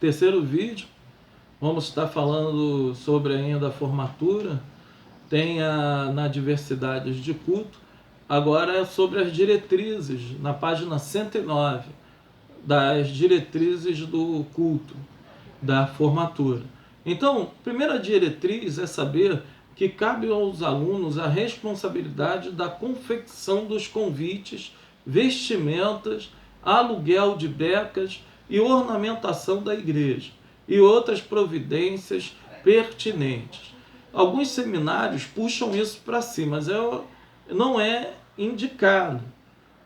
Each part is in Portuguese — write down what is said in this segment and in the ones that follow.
terceiro vídeo. Vamos estar falando sobre ainda a formatura. Tem na diversidade de culto. Agora é sobre as diretrizes, na página 109, das diretrizes do culto, da formatura. Então, primeira diretriz é saber que cabe aos alunos a responsabilidade da confecção dos convites, vestimentas, aluguel de becas e ornamentação da igreja, e outras providências pertinentes. Alguns seminários puxam isso para si, mas não é indicado.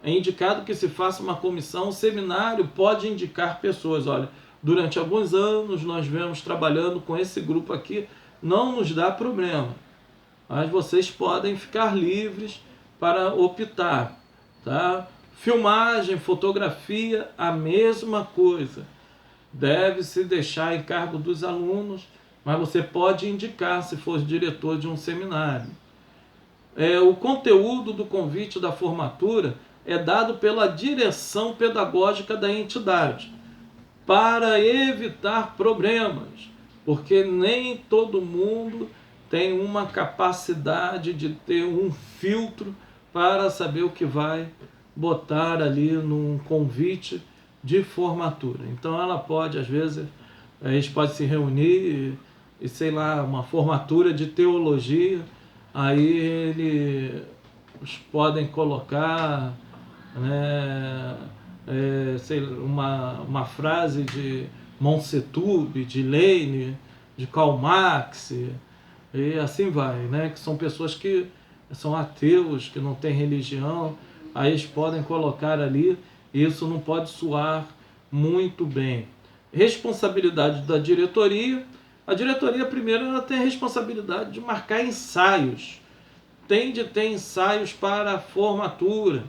É indicado que se faça uma comissão. O seminário pode indicar pessoas. Olha, durante alguns anos nós vemos trabalhando com esse grupo aqui, não nos dá problema, mas vocês podem ficar livres para optar, tá? Filmagem, fotografia, a mesma coisa. Deve-se deixar em cargo dos alunos, mas você pode indicar se for diretor de um seminário. O conteúdo do convite da formatura é dado pela direção pedagógica da entidade, para evitar problemas, porque nem todo mundo tem uma capacidade de ter um filtro para saber o que vai botar ali num convite de formatura. Então ela pode, às vezes, a gente pode se reunir e sei lá, uma formatura de teologia, aí eles podem colocar, né, sei, uma frase de Mao Tse-tung, de Lenin, de Karl Marx, e assim vai, né? Que são pessoas que são ateus, que não têm religião, aí eles podem colocar ali, e isso não pode soar muito bem. Responsabilidade da diretoria. A diretoria, primeiro, ela tem a responsabilidade de marcar ensaios. Tem de ter ensaios para a formatura,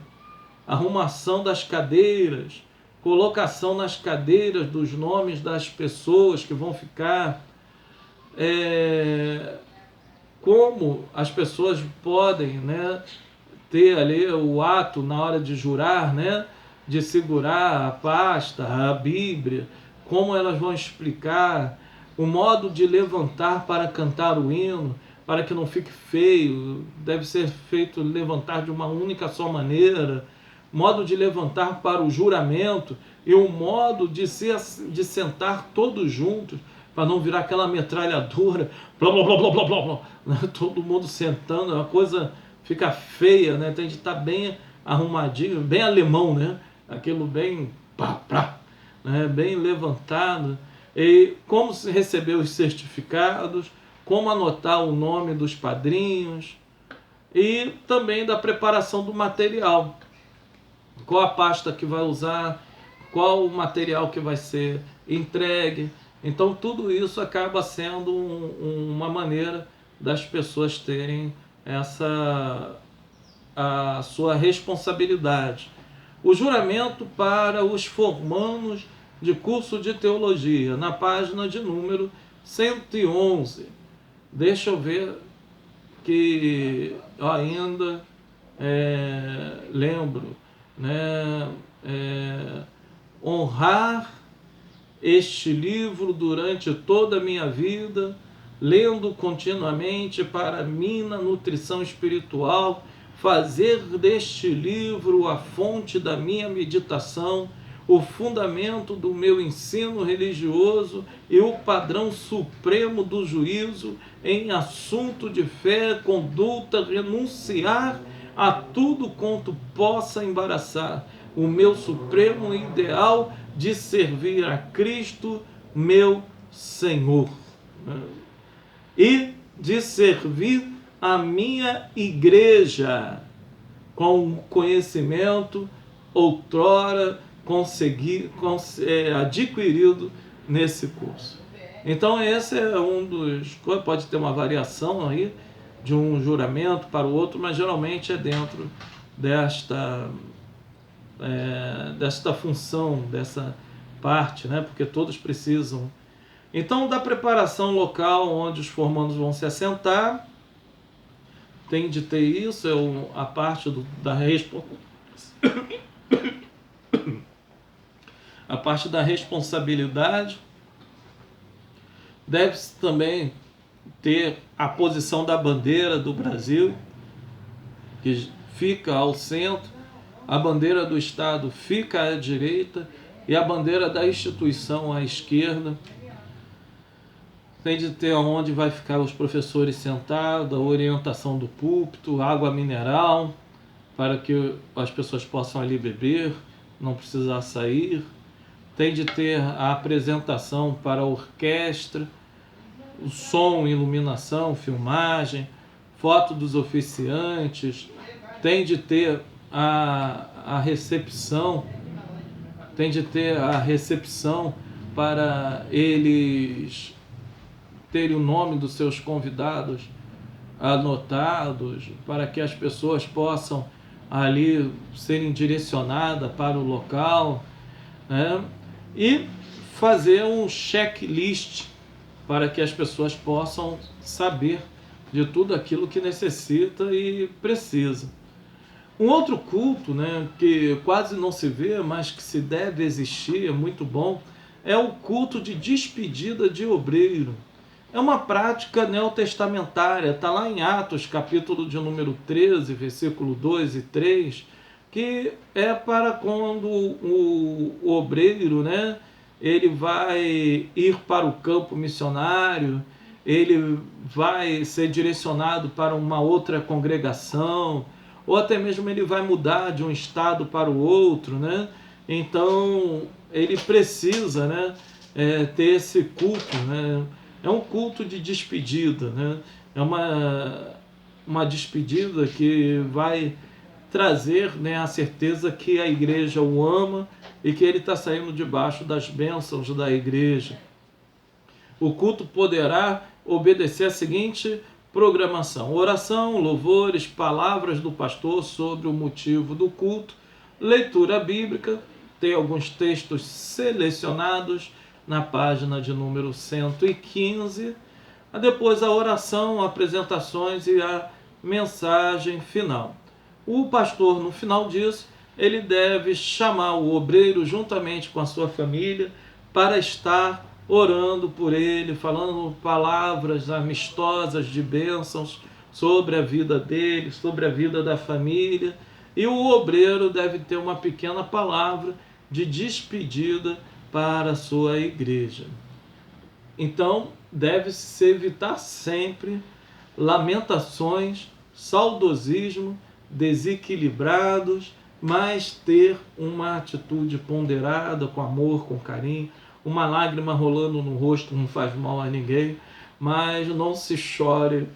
arrumação das cadeiras, colocação nas cadeiras dos nomes das pessoas que vão ficar, como as pessoas podem, né, ter ali o ato na hora de jurar, né, de segurar a pasta, a Bíblia, como elas vão explicar, o modo de levantar para cantar o hino, para que não fique feio, deve ser feito levantar de uma única só maneira, modo de levantar para o juramento e o modo de sentar todos juntos, para não virar aquela metralhadora, blá, blá, blá, blá, blá, blá, blá, todo mundo sentando, a coisa fica feia, né? Tem de estar bem arrumadinho, bem alemão, né? Aquilo bem pá, pá, né? Bem levantado. E como se receber os certificados, como anotar o nome dos padrinhos e também da preparação do material. Qual a pasta que vai usar, qual o material que vai ser entregue. Então tudo isso acaba sendo uma maneira das pessoas terem a sua responsabilidade. O juramento para os formandos de curso de teologia, na página de número 111. Deixa eu ver que eu ainda lembro, né? Honrar este livro durante toda a minha vida, lendo continuamente para mim na nutrição espiritual, fazer deste livro a fonte da minha meditação, o fundamento do meu ensino religioso e o padrão supremo do juízo em assunto de fé, conduta, renunciar a tudo quanto possa embaraçar o meu supremo ideal de servir a Cristo, meu Senhor, e de servir a minha igreja com conhecimento outrora adquirido nesse curso. Então esse é um dos... Pode ter uma variação aí de um juramento para o outro, mas geralmente é dentro desta função, dessa parte, né? Porque todos precisam. Então, da preparação local onde os formandos vão se assentar, tem de ter isso, a parte a parte da responsabilidade. Deve-se também ter a posição da bandeira do Brasil, que fica ao centro, a bandeira do Estado fica à direita e a bandeira da instituição à esquerda. Tem de ter onde vai ficar os professores sentados, a orientação do púlpito, água mineral, para que as pessoas possam ali beber, não precisar sair. Tem de ter a apresentação para a orquestra, o som, iluminação, filmagem, foto dos oficiantes. Tem de ter a recepção, para eles terem o nome dos seus convidados anotados, para que as pessoas possam ali serem direcionadas para o local, né? E fazer um checklist para que as pessoas possam saber de tudo aquilo que necessita e precisa. Um outro culto, né, que quase não se vê, mas que se deve existir, é muito bom, é o culto de despedida de obreiro. É uma prática neotestamentária, está lá em Atos, capítulo de número 13, versículo 2 e 3, que é para quando o obreiro, né, ele vai ir para o campo missionário, ele vai ser direcionado para uma outra congregação, ou até mesmo ele vai mudar de um estado para o outro, né? Então ele precisa, né, ter esse culto, né? É um culto de despedida, né? É uma despedida que vai trazer, né, a certeza que a igreja o ama e que ele está saindo debaixo das bênçãos da igreja. O culto poderá obedecer a seguinte programação: oração, louvores, palavras do pastor sobre o motivo do culto, leitura bíblica, tem alguns textos selecionados na página de número 115, depois a oração, apresentações e a mensagem final. O pastor, no final disso, ele deve chamar o obreiro juntamente com a sua família para estar orando por ele, falando palavras amistosas de bênçãos sobre a vida dele, sobre a vida da família. E o obreiro deve ter uma pequena palavra de despedida para a sua igreja. Então, deve-se evitar sempre lamentações, saudosismo, desequilibrados, mas ter uma atitude ponderada, com amor, com carinho. Uma lágrima rolando no rosto não faz mal a ninguém, mas não se chore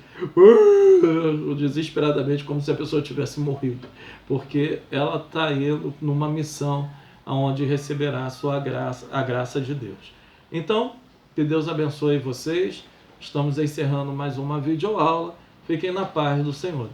desesperadamente como se a pessoa tivesse morrido, porque ela está indo numa missão onde receberá a sua graça, a graça de Deus. Então, que Deus abençoe vocês. Estamos encerrando mais uma videoaula. Fiquem na paz do Senhor.